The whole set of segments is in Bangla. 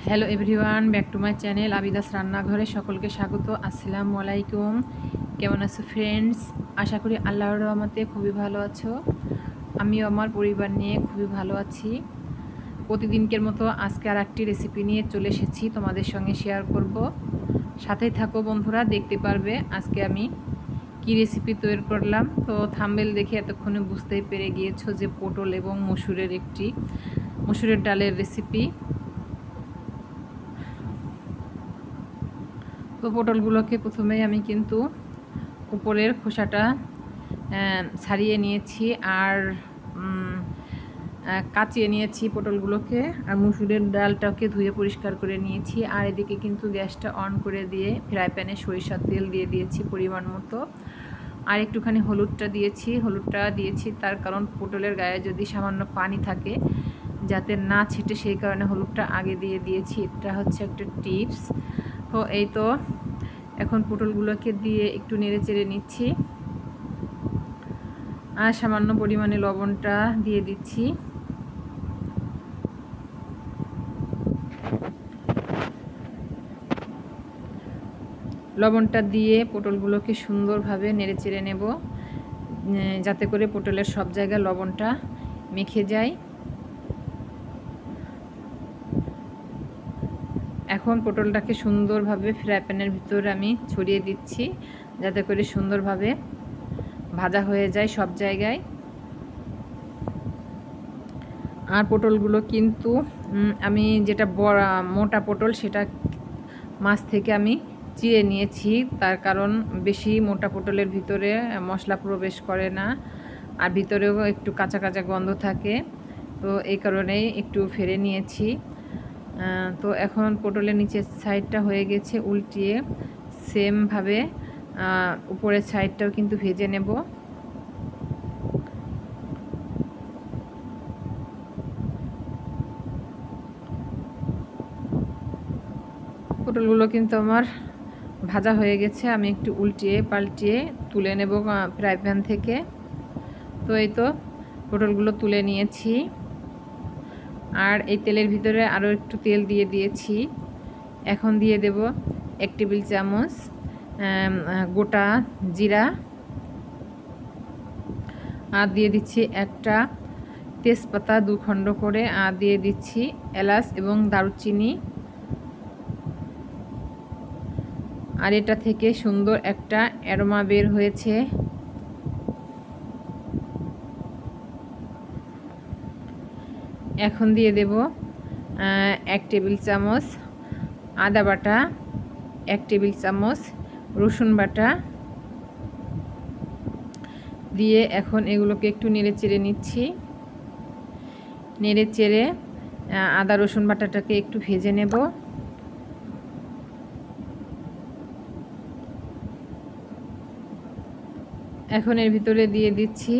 Hello everyone, back to my channel Abidas রান্নাঘরে সকলকে স্বাগত। আসসালামু আলাইকুম। কেমন আছো ফ্রেন্ডস? আশা করি আল্লাহর রহমতে খুবই ভালো আছো। আমিও আমার পরিবার নিয়ে খুবই ভালো আছি। প্রতিদিনকের মতো আজকে আর একটি রেসিপি নিয়ে চলে এসেছি, তোমাদের সঙ্গে শেয়ার করব। সাথেই থাকো বন্ধুরা, দেখতে পারবে আজকে আমি কি রেসিপি তৈরি করলাম। তো থাম্বনেল দেখে এতক্ষণে বুঝতেই পেরে গিয়েছো যে পটল এবং মসুরের ডালের রেসিপি। তো পটলগুলোকে প্রথমেই আমি কিন্তু উপরের খোসাটা ছাড়িয়ে নিয়েছি আর কাচিয়ে নিয়েছি পটলগুলোকে, আর মসুরের ডালটাকে ধুয়ে পরিষ্কার করে নিয়েছি। আর এদিকে কিন্তু গ্যাসটা অন করে দিয়ে ফ্রাই প্যানে সরিষার তেল দিয়ে দিয়েছি পরিমাণ মতো। আর একটুখানি হলুদটা দিয়েছি তার কারণ পটলের গায়ে যদি সামান্য পানি থাকে যাতে না ছেটে, সেই কারণে হলুদটা আগে দিয়ে দিয়েছি। এটা হচ্ছে একটা টিপস। তো এই তো এখন পটলগুলোকে দিয়ে একটু নেড়ে চেড়ে নিচ্ছি আর সামান্য পরিমাণে লবণটা দিয়ে দিচ্ছি। লবণটা দিয়ে পটলগুলোকে সুন্দরভাবে নেড়ে চেড়ে নেব, যাতে করে পটলের সব জায়গায় লবণটা মেখে যায়। এখন পটলটাকে সুন্দরভাবে ফ্রাই প্যানের ভিতরে আমি ছড়িয়ে দিচ্ছি, যাতে করে সুন্দরভাবে ভাজা হয়ে যায় সব জায়গায়। আর পটলগুলো কিন্তু আমি যেটা বড় মোটা পটল সেটা মাছ থেকে আমি চিড়ে নিয়েছি, তার কারণ বেশি মোটা পটলের ভিতরে মশলা প্রবেশ করে না, আর ভিতরেও একটু কাঁচা কাঁচা গন্ধ থাকে। তো এই কারণেই একটু ফেলে নিয়েছি। তো এখন পটলের নিচের সাইডটা হয়ে গেছে, উল্টিয়ে সেমভাবে উপরের সাইডটাও কিন্তু ভেজে নেব। পটলগুলো কিন্তু আমার ভাজা হয়ে গেছে, আমি একটু উল্টিয়ে পাল্টিয়ে তুলে নেব ফ্রাই প্যান থেকে। তো এই তো পটলগুলো তুলে নিয়েছি, আর এই তেলের ভিতরে আরও একটু তেল দিয়ে দিয়েছি। এখন দিয়ে দেব 1 টেবিল চামচ গোটা জিরা, আর দিয়ে দিচ্ছি একটা তেজপাতা 2 খণ্ড করে, আর দিয়ে দিচ্ছি এলাচ এবং দারুচিনি। আর এটা থেকে সুন্দর একটা অ্যারোমা বের হয়েছে। এখন দিয়ে দেব 1 টেবিল চামচ আদা বাটা, 1 টেবিল চামচ রসুন বাটা দিয়ে এখন এগুলোকে একটু নেড়ে চেড়ে নিচ্ছি। নেড়ে চেড়ে আদা রসুন বাটাটাকে একটু ভেজে নেব। এখন এর ভিতরে দিয়ে দিচ্ছি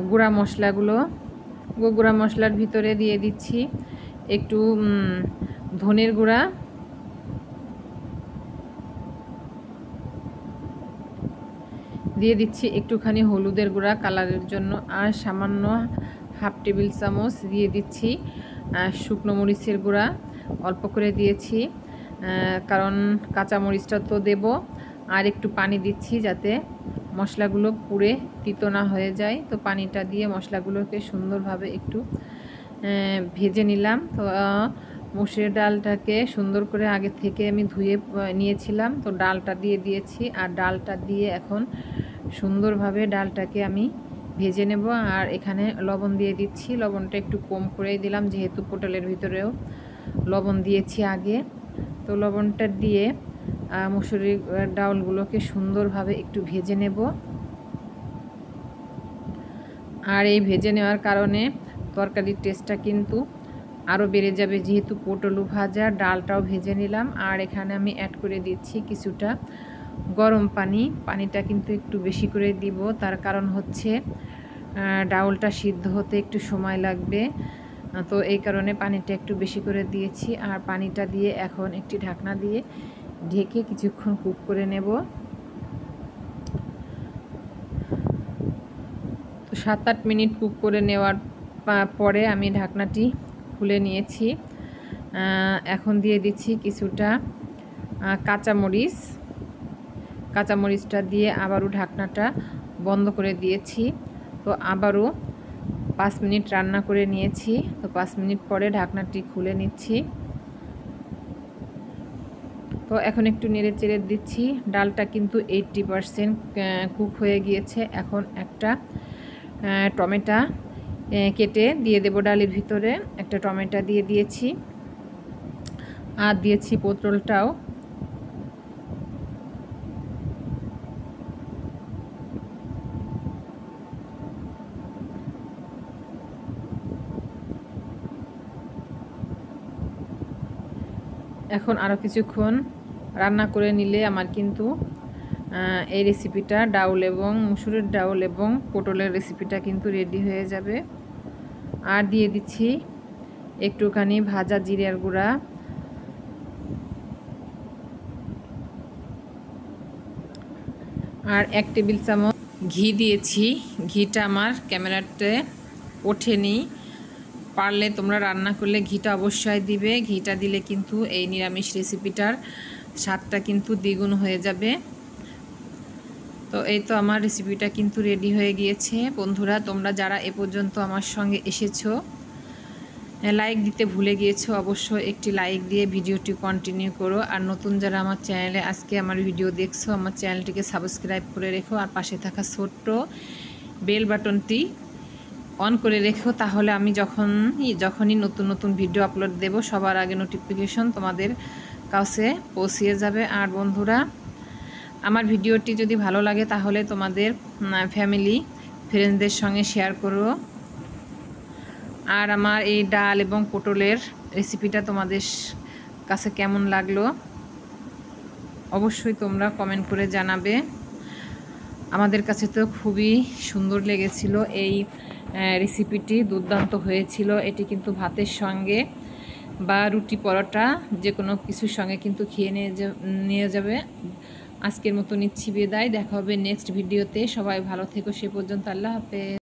গুঁড়া মশলাগুলো। গুঁড়া মশলার ভিতরে দিয়ে দিচ্ছি একটু ধনের গুঁড়া, দিয়ে দিচ্ছি একটুখানি হলুদের গুঁড়া কালারের জন্য, আর সামান্য 1/2 টেবিল চামচ দিয়ে দিচ্ছি শুকনো মরিচের গুঁড়া। অল্প করে দিয়েছি কারণ কাঁচা মরিচটা তো দেব। আর একটু পানি দিচ্ছি যাতে মশলাগুলো পুড়ে তিতো না হয়ে যায়। তো পানিটা দিয়ে মশলাগুলোকে সুন্দরভাবে একটু ভেজে নিলাম। তো মসুরের ডালটাকে সুন্দর করে আগে থেকে আমি ধুয়ে নিয়েছিলাম, তো ডালটা দিয়ে দিয়েছি। আর ডালটা দিয়ে এখন সুন্দরভাবে ডালটাকে আমি ভেজে নেব। আর এখানে লবণ দিয়ে দিচ্ছি, লবণটা একটু কম করেই দিলাম যেহেতু পটলের ভিতরেও লবণ দিয়েছি আগে। তো লবণটা দিয়ে মসুরির ডালগুলোকে সুন্দরভাবে একটু ভেজে নেব। আর এই ভেজে নেওয়ার কারণে তরকারির টেস্টটা কিন্তু আরও বেড়ে যাবে, যেহেতু পটলও ভাজা, ডালটাও ভেজে নিলাম। আর এখানে আমি অ্যাড করে দিচ্ছি কিছুটা গরম পানি। পানিটা কিন্তু একটু বেশি করে দিব, তার কারণ হচ্ছে ডাউলটা সিদ্ধ হতে একটু সময় লাগবে। তো এই কারণে পানিটা একটু বেশি করে দিয়েছি। আর পানিটা দিয়ে এখন একটি ঢাকনা দিয়ে ঢেকে কিছুক্ষণ কুক করে নেব। তো 7-8 মিনিট কুক করে নেওয়ার পরে আমি ঢাকনাটি খুলে নিয়েছি। এখন দিয়ে দিচ্ছি কিছুটা কাঁচামরিচ। কাঁচামরিচটা দিয়ে আবারও ঢাকনাটা বন্ধ করে দিয়েছি। তো আবারও 5 মিনিট রান্না করে নিয়েছি। তো 5 মিনিট পরে ঢাকনাটি খুলে নিচ্ছি। তো এখন একটু নেড়ে চেড়ে দিচ্ছি। ডালটা কিন্তু 80% কুক হয়ে গিয়েছে। এখন একটা টমেটো কেটে দিয়ে দেব ডালের ভিতরে। একটা টমেটো দিয়ে দিয়েছি আর দিয়েছি পটলটাও। এখন আরও কিছুক্ষণ রান্না করে নিলে আমার কিন্তু এই রেসিপিটা ডাউল এবং মুসুরের ডাউল এবং পটলের রেসিপিটা কিন্তু রেডি হয়ে যাবে। আর দিয়ে দিচ্ছি একটুখানি ভাজা জিরার গুঁড়া, আর 1 টেবিল চামচ ঘি দিয়েছি। ঘিটা আমার ক্যামেরাতে ওঠেনি, পারলে তোমরা রান্না করলে ঘিটা অবশ্যই দিবে। ঘিটা দিলে কিন্তু এই নিরামিষ রেসিপিটার স্বাদটা কিন্তু দ্বিগুণ হয়ে যাবে। তো এই তো আমার রেসিপিটা কিন্তু রেডি হয়ে গিয়েছে। বন্ধুরা, তোমরা যারা এ পর্যন্ত আমার সঙ্গে এসেছো, লাইক দিতে ভুলে গিয়েছো, অবশ্যই একটি লাইক দিয়ে ভিডিওটি কন্টিনিউ করো। আর নতুন যারা আমার চ্যানেলে আজকে আমার ভিডিও দেখছো, আমার চ্যানেলটিকে সাবস্ক্রাইব করে রেখো আর পাশে থাকা ছোট্ট বেল বাটনটি অন করে রেখো। তাহলে আমি যখনই নতুন নতুন ভিডিও আপলোড দেব সবার আগে নোটিফিকেশন তোমাদের কাছে পৌঁছিয়ে যাবে। আর বন্ধুরা, আমার ভিডিওটি যদি ভালো লাগে তাহলে তোমাদের ফ্যামিলি ফ্রেন্ডসদের সঙ্গে শেয়ার করো। আর আমার এই ডাল এবং পটলের রেসিপিটা তোমাদের কাছে কেমন লাগলো অবশ্যই তোমরা কমেন্ট করে জানাবে। আমাদের কাছে তো খুবই সুন্দর লেগেছিল এই রেসিপিটি, দুর্দান্ত হয়েছিল। এটি কিন্তু ভাতের সঙ্গে বা রুটি পরোটা যে কোনো কিছুর সঙ্গে কিন্তু খেয়ে নিয়ে যাবে। আজকের মতো নিচ্ছি বিদায়, দেখা হবে নেক্সট ভিডিওতে। সবাই ভালো থেকো, সে পর্যন্ত আল্লাহ হাফেজ।